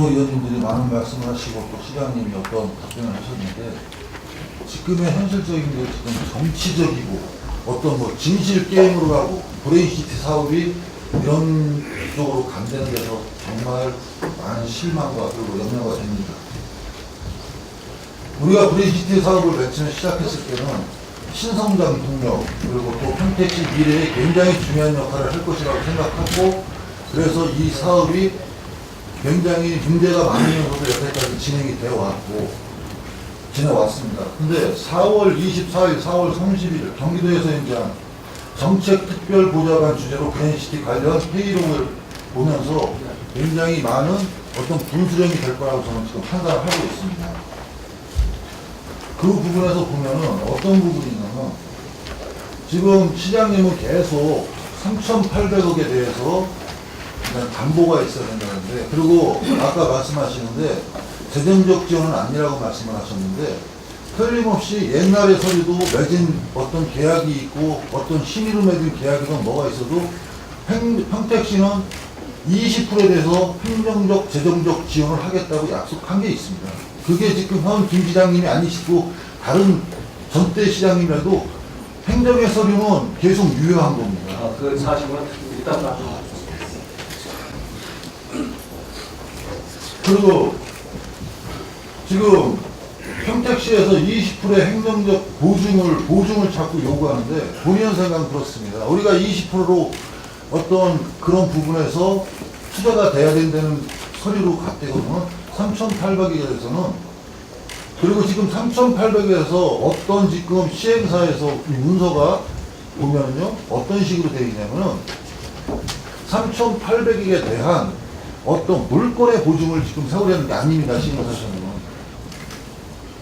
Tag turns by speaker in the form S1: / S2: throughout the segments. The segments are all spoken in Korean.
S1: 여러 의원님들이 많은 말씀을 하시고 또 시장님이 어떤 답변을 하셨는데 지금의 현실적인 게 지금 정치적이고 어떤 뭐 진실 게임으로 가고 브레인시티 사업이 이런 쪽으로 간다는 데서 정말 많은 실망과 그리고 염려가 됩니다. 우리가 브레인시티 사업을 맨 처음에 시작했을 때는 신성장 동력 그리고 또 평택시 미래에 굉장히 중요한 역할을 할 것이라고 생각하고 그래서 이 사업이 굉장히 문제가 많으면서도 여태까지 진행이 되어 왔고 지내왔습니다. 근데 4월 24일, 4월 30일 경기도에서 연기한 정책특별보좌관 주재로 브레인시티 관련 회의록을 보면서 굉장히 많은 어떤 분수령이 될 거라고 저는 지금 판단을 하고 있습니다. 그 부분에서 보면은 어떤 부분이냐면 지금 시장님은 계속 3,800억에 대해서 담보가 있어야 된다는데 그리고 아까 말씀하시는데 재정적 지원은 아니라고 말씀을 하셨는데 틀림없이 옛날의 서류도 맺은 어떤 계약이 있고 어떤 신의로 맺은 계약이든 뭐가 있어도 평택시는 20%에 대해서 행정적 재정적 지원을 하겠다고 약속한 게 있습니다. 그게 지금 현 김시장님이 아니시고 다른 전대 시장님이라도 행정의 서류는 계속 유효한 겁니다.
S2: 그 사실은 일단
S1: 그리고 지금 평택시에서 20%의 행정적 보증을 자꾸 요구하는데 본의원 생각은 그렇습니다. 우리가 20%로 어떤 그런 부분에서 투자가 돼야 된다는 서류로 갔대거든요. 3,800에 대해서는 그리고 지금 3,800에서 어떤 지금 시행사에서 이 문서가 보면은요 어떤 식으로 되어 있냐면은 3,800에 대한 어떤 물건의 보증을 지금 세우려는 게 아닙니다. 시행사에서는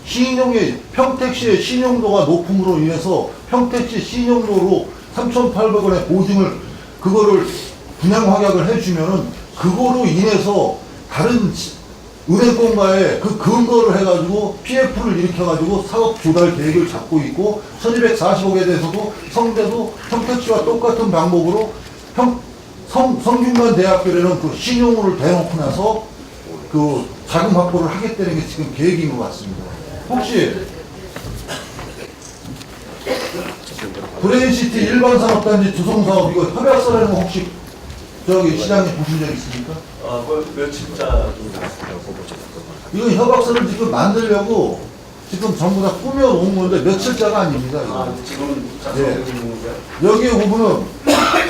S1: 신용의 평택시의 신용도가 높음으로 인해서 평택시 신용도로 3,800원의 보증을 그거를 분양 확약을 해주면은 그거로 인해서 다른 은행권과의 그 근거를 해가지고 PF를 일으켜가지고 사업 조달 계획을 잡고 있고 1240억에 대해서도 성대도 평택시와 똑같은 방법으로 성균관 대학교라는 그 신용을 대놓고 나서 그 자금 확보를 하겠다는 게 지금 계획인 것 같습니다. 혹시 브레인시티 일반산업단지 주성사업 이거 협약서라는 거 혹시 저기 시장님 보신 적 있습니까?
S2: 며칠자
S1: 이건 협약서를 지금 만들려고 지금 전부 다 꾸며놓은 건데 며칠자가 아닙니다.
S2: 지금
S1: 네. 여기에 보면은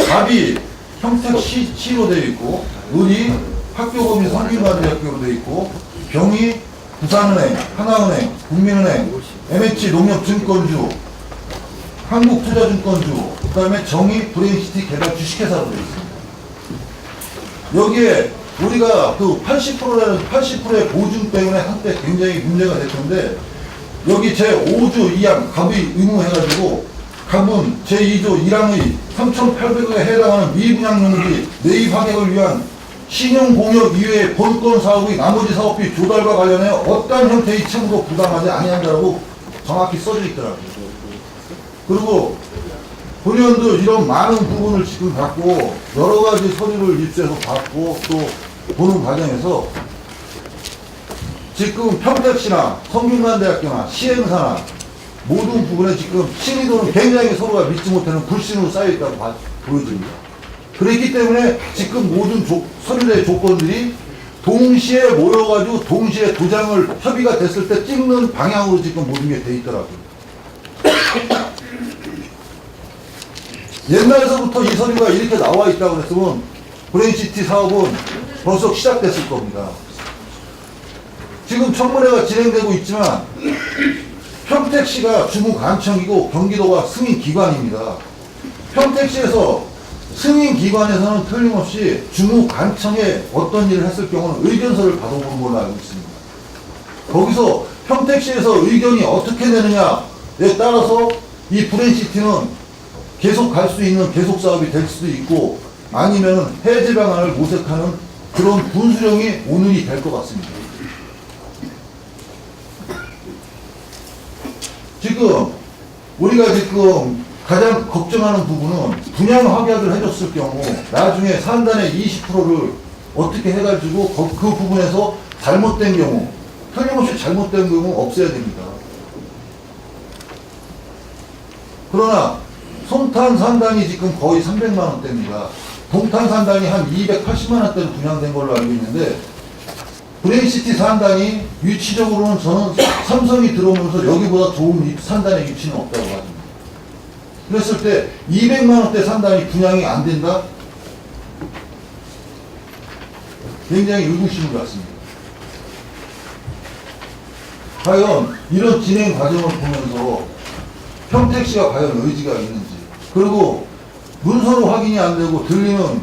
S1: 답이 평택시로 되어 있고 은이 학교범위 성균관대학교로 되어 있고 병이 부산은행, 하나은행, 국민은행, MH 농협증권주, 한국투자증권주, 그 다음에 정의 브레인시티 개발 주식회사로 되어 있습니다. 여기에 우리가 그 80%의 보증 때문에 한때 굉장히 문제가 됐던데 여기 제5조 2항 갑의 의무 해가지고 갑은 제2조 1항의 3,800억에 해당하는 미분양용지 매입 확액을 위한 신용공역 이외의 본권 사업의 나머지 사업비 조달과 관련하여 어떠한 형태의 채무도 부담하지 아니한다고 정확히 써져 있더라고요. 그리고 본의원도 이런 많은 부분을 지금 갖고 여러 가지 서류를 입수해서 받고 또 보는 과정에서 지금 평택시나 성균관대학교나 시행사나 모든 부분에 지금 신의도는 굉장히 서로가 믿지 못하는 불신으로 쌓여있다고 보여집니다. 그렇기 때문에 지금 모든 서류의 조건들이 동시에 모여가지고 동시에 도장을 협의가 됐을 때 찍는 방향으로 지금 모든 게 돼 있더라고요. 옛날에서부터 이 서류가 이렇게 나와 있다고 했으면 브레인시티 사업은 벌써 시작됐을 겁니다. 지금 청문회가 진행되고 있지만 평택시가 주무관청이고 경기도가 승인기관입니다. 평택시에서 승인기관에서는 틀림없이 주무관청에 어떤 일을 했을 경우는 의견서를 받아보는 걸로 알고 있습니다. 거기서 평택시에서 의견이 어떻게 되느냐에 따라서 이 브레인시티는 계속 갈 수 있는 계속 사업이 될 수도 있고 아니면 해제 방안을 모색하는 그런 분수령이 오늘이 될 것 같습니다. 지금 우리가 지금 가장 걱정하는 부분은 분양 확약을 해줬을 경우 나중에 산단의 20%를 어떻게 해가지고 그 부분에서 잘못된 경우, 틀림없이 잘못된 경우 없애야 됩니다. 그러나 송탄 산단이 지금 거의 300만 원대입니다. 동탄 산단이 한 280만 원대로 분양된 걸로 알고 있는데 브레인시티 산단이 위치적으로는 저는 삼성이 들어오면서 여기보다 좋은 산단의 위치는 없다고 봐집니다. 그랬을 때 200만 원대 산단이 분양이 안 된다? 굉장히 의구심을 갖습니다. 과연 이런 진행 과정을 보면서 평택시가 과연 의지가 있는지, 그리고 문서로 확인이 안 되고 들리는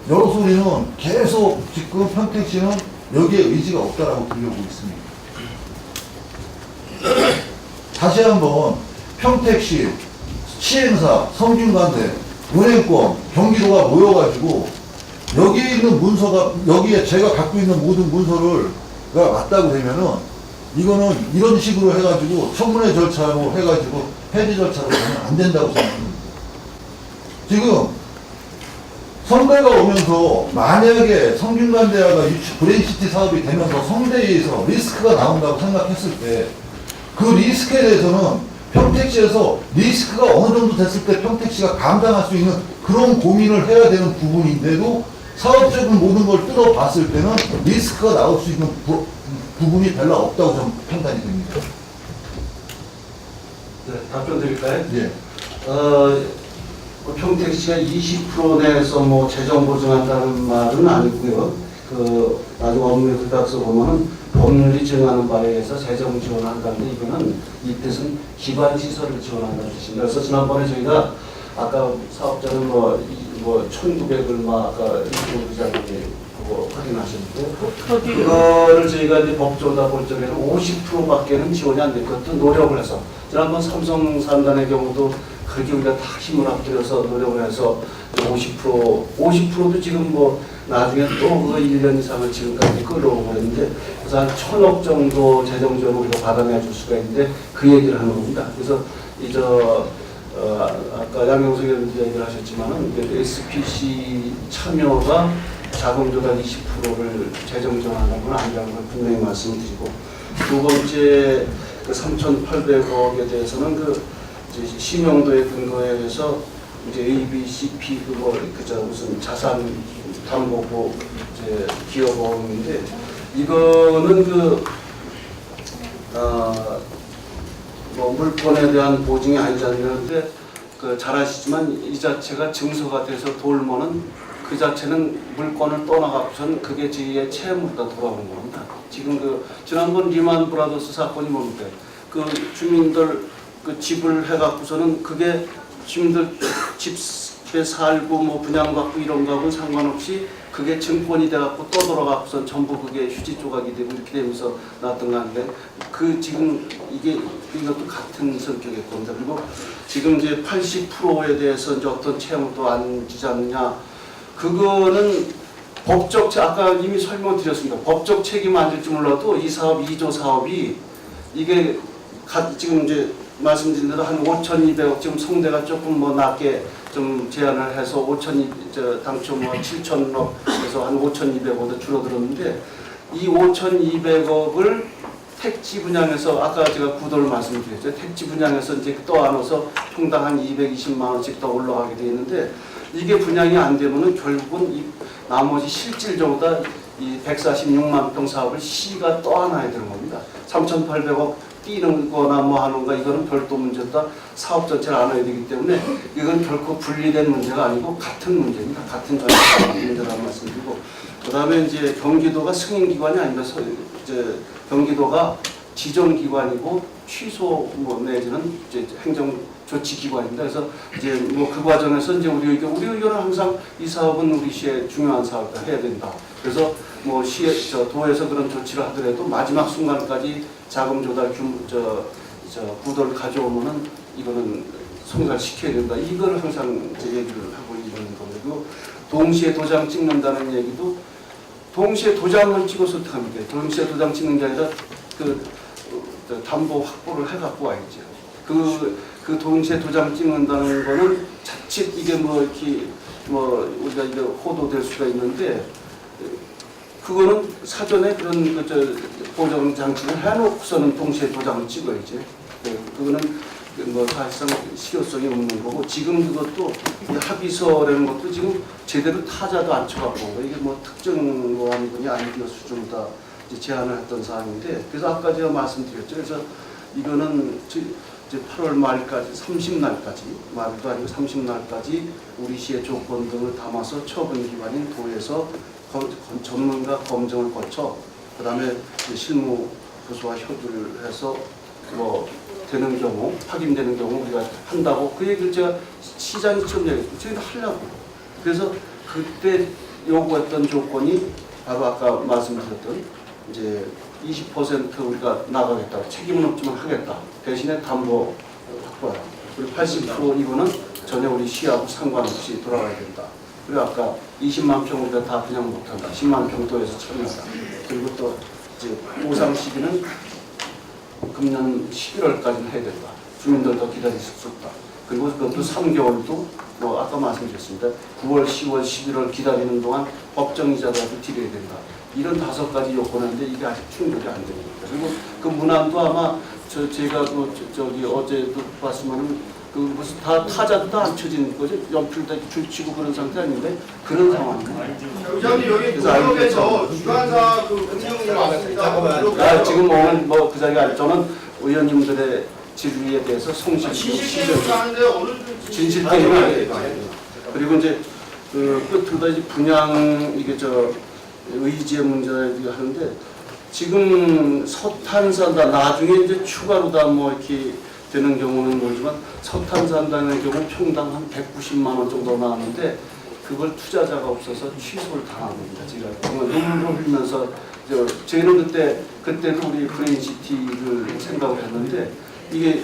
S1: 여러 소리는 계속 지금 평택시는 여기에 의지가 없다라고 들려오고 있습니다. 다시 한번 평택시, 시행사, 성균관대, 은행권, 경기도가 모여가지고 여기에 있는 문서가, 여기에 제가 갖고 있는 모든 문서를 맞다고 되면은 이거는 이런 식으로 해가지고 청문회 절차로 해가지고 폐지 절차로 하면 안 된다고 생각합니다. 지금 선배가 오면서 만약에 성균관대학가 브레인시티 사업이 되면서 성대에서 리스크가 나온다고 생각했을 때 그 리스크에 대해서는 평택시에서 리스크가 어느 정도 됐을 때 평택시가 감당할 수 있는 그런 고민을 해야 되는 부분인데도 사업적인 모든 걸 뜯어봤을 때는 리스크가 나올 수 있는 부분이 별로 없다고 저는 판단이 됩니다.
S2: 네, 답변 드릴까요?
S1: 예.
S2: 평택시가 20% 내에서 뭐 재정 보증한다는 말은 아니고요. 나중에 업무에 들어가서 보면은 법률이 정하는 바에 의해서 재정 지원한다는데 이거는 이 뜻은 기반 시설을 지원한다는 뜻입니다. 그래서 지난번에 저희가 아까 사업자는 뭐 1,900을 아까 이조 부장님이 그거 확인하셨는데 그거를 저희가 이제 법조다 볼 적에는 50%밖에는 지원이 안 될 것도 노력을 해서 지난번 삼성 산단의 경우도 그렇게 우리가 다 힘을 합들여서 노력을 해서 50%도 지금 뭐 나중에 또 그 1년 이상을 지금까지 끌어오고 있는데 그래서 한 1,000억 정도 재정 지원을 우리가 받아내 줄 수가 있는데 그 얘기를 하는 겁니다. 그래서 아까 양경석 의원님 얘기를 하셨지만은 SPC 참여가 자금 조달 20%를 재정 지원하는 건 아니라는 걸 분명히 말씀드리고 두 번째 그 3,800억에 대해서는 이제 신용도의 근거에 의해서 이제 ABCP 무슨 자산 담보고 이제 기여보험인데 이거는 물건에 대한 보증이 아니지 않는데 잘 아시지만 이 자체가 증서가 돼서 돌면은 그 자체는 물건을 떠나가고선 그게 제2의 채무로 돌아오는 겁니다. 지금 지난번 리만 브라더스 사건이 뭡니까? 그 주민들 집을 해갖고서는 그게 주민들 집에 살고 뭐 분양받고 이런 거하고는 상관없이 그게 증권이 돼갖고 떠돌아가고선 전부 그게 휴지 조각이 되고 이렇게 되면서 나왔던 건데 지금 이것도 같은 성격의 겁니다. 그리고 지금 이제 80%에 대해서 이제 어떤 채무도 안 지지 않느냐 그거는 아까 이미 설명드렸습니다. 법적 책임 안 질지 몰라도 이 사업 2조 사업이 이게 지금 이제 말씀드린 대로 한 5,200억 지금 성대가 조금 낮게 좀 제한을 해서 당초 7,000억에서 한 5,200억으로 줄어들었는데 이 5,200억을 택지 분양에서 아까 제가 구도를 말씀드렸죠. 택지 분양에서 이제 또 안아서 평당 한 220만 원씩 더 올라가게 돼 있는데 이게 분양이 안 되면은 결국은 이 나머지 실질적으로 이 146만 평 사업을 시가 떠안아야 되는 겁니다. 3,800억 뛰는 거나 뭐 하는 거 이거는 별도 문제다. 사업 전체를 안아야 되기 때문에 이건 결코 분리된 문제가 아니고 같은 문제입니다. 같은 문제라는 말씀드리고 그 다음에 이제 경기도가 승인기관이 아니라 이제 경기도가 지정기관이고 취소 내지는 이제 행정조치기관입니다. 그래서 이제 그 과정에서 이제 우리 의견은 항상 이 사업은 우리 시의 중요한 사업이다 해야 된다. 그래서 도에서 그런 조치를 하더라도 마지막 순간까지 자금 조달 구도를 가져오면은 이거는 성사시켜야 된다. 이걸 항상 이제 얘기를 하고 있는 겁니다. 그리고 동시에 도장 찍는다는 얘기도 동시에 도장을 찍어서 어떻게 합니까? 동시에 도장 찍는 게 아니라 담보 확보를 해갖고 와야죠. 그 동시에 도장 찍는다는 거는 자칫 이게 우리가 이게 호도될 수가 있는데 그거는 사전에 그런 보정 장치를 해놓고서는 동시에 도장을 찍어야지. 네, 그거는 뭐 사실상 실효성이 없는 거고, 지금 그것도 이 합의서라는 것도 지금 제대로 타자도 안 쳐갖고 이게 뭐 특정 뭐하는 아이디어 수준으로 다 이제 제안을 했던 사항인데, 그래서 아까 제가 말씀드렸죠. 그래서 이거는 이제 8월 말까지 30날까지 말도 아니고 30날까지 우리 시의 조건 등을 담아서 처분기관인 도에서 전문가 검증을 거쳐 그다음에 실무 부서와 협의를 해서 뭐 되는 경우, 확인되는 경우 우리가 한다고 그 얘기를 제가 시장이 처음 얘기했고 저희도 하려고. 그래서 그때 요구했던 조건이 바로 아까 말씀드렸던 이제 20% 우리가 나가겠다. 책임은 없지만 하겠다. 대신에 담보 확보하라. 그리고 80% 이거는 전혀 우리 시하고 상관없이 돌아가야 된다. 그리고 아까 20만 평 우리가 다 그냥 못한다. 10만 평 도에서 처리한다. 그리고 또 이제 보상 시기는 금년 11월까지는 해야 된다. 주민들도 기다릴 수 없다. 그리고 그것도 3개월도 뭐 아까 말씀드렸습니다. 9월, 10월, 11월 기다리는 동안 법정이자라도 드려야 된다. 이런 5가지 요건인데 이게 아직 충족이 안 됩니다. 그리고 그 문항도 아마 제가 저기 어제도 봤으면은 그 무슨 다 타자도 다 안 쳐진 거죠. 연필도 줄치고 그런 상태 아닌데 그런 상황입니다.
S3: 의장님 여기 농협에서 주관사 그 운영이 왔습니다.
S2: 지금 오늘 뭐 그 자리가 아니 저는 의원님들의 질의에 대해서 성실히
S3: 하는데 어느
S2: 진실 게임을 하겠다. 그리고 이제 그 끝으로 이제 분양 이게 의지의 문제를 하는데 지금 석탄산다 나중에 이제 추가로 다 뭐 이렇게 되는 경우는 모르지만 석탄산다의 경우 평당 한 190만 원 정도 나왔는데 그걸 투자자가 없어서 취소를 당한 겁니다. 제가 눈물을 흘리면서 저희는 그때도 우리 그린시티를 생각을 했는데 이게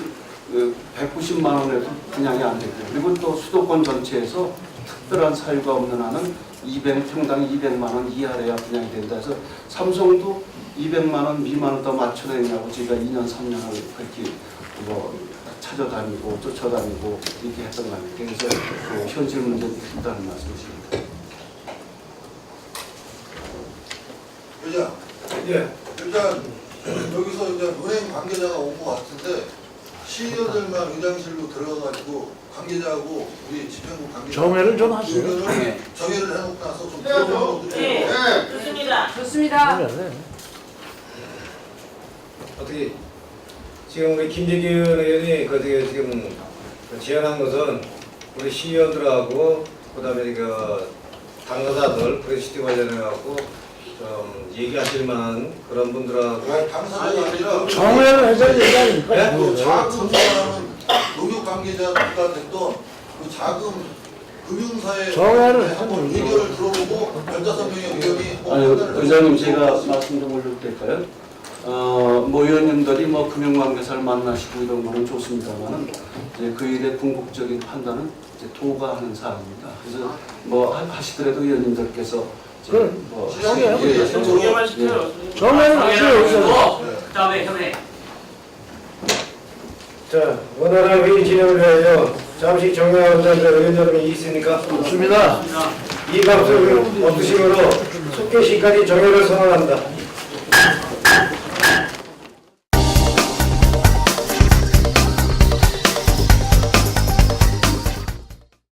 S2: 190만 원에도 분양이 안 됐고요. 그리고 또 수도권 전체에서 특별한 사유가 없는 한은 평당 200만 원 이하래야 분양이 된다 해서 삼성도 200만 원 미만을 더 맞춰내냐고 저희가 2년 3년을 그렇게 뭐 찾아다니고 쫓아다니고 이렇게 했던 거 아닙니까? 그래서 그 현실 문제는 크다는 말씀이십니다.
S1: 의장,
S3: 예.
S1: 일단 여기서 이제 은행 관계자가 온 것 같은데 시의원들만 의장실로 들어가가지고 관계자하고 우리 집행부 관계자
S4: 정회를 좀 하세요.
S1: 정회를 해놓고 나서 좀
S3: 해야죠.
S1: 들어보는 것도
S3: 네.
S5: 좋습니다. 좋습니다.
S6: 어떻게 지금 우리 김재균 의원이 그 지금 제안한 것은 우리 시의원들하고 그다음에 그 당사자들 그레시티 관련해 갖고 좀 얘기하실 만한 그런 분들하고
S1: 아니, 당사자가 아니라
S4: 정회를 해서 얘기하니까.
S1: 그 자금 사람은 농협 관계자가 됐던 그 자금 금융사에
S4: 정회를
S1: 한번
S4: 해서
S1: 의견을 들어보고 15명의 의원이
S2: 아니, 의장님 제가 말씀 좀 올려도 될까요? 뭐 의원님들이 뭐 금융관계사를 만나시고 이런 거는 좋습니다만은 이제 그 일의 궁극적인 판단은 이제 도가 하는 사람입니다. 그래서 뭐 하시더라도 의원님들께서 뭐
S5: 정회만 시켜요.
S4: 정회를 하세요.
S5: 그다음에 협회.
S6: 자 원활한 회의 진행을 위하여 잠시 정회하고자 의원 여러분이 있습니까?
S4: 좋습니다.
S6: 이 감사를 얻으심으로 속개시까지 정회를 선언합니다.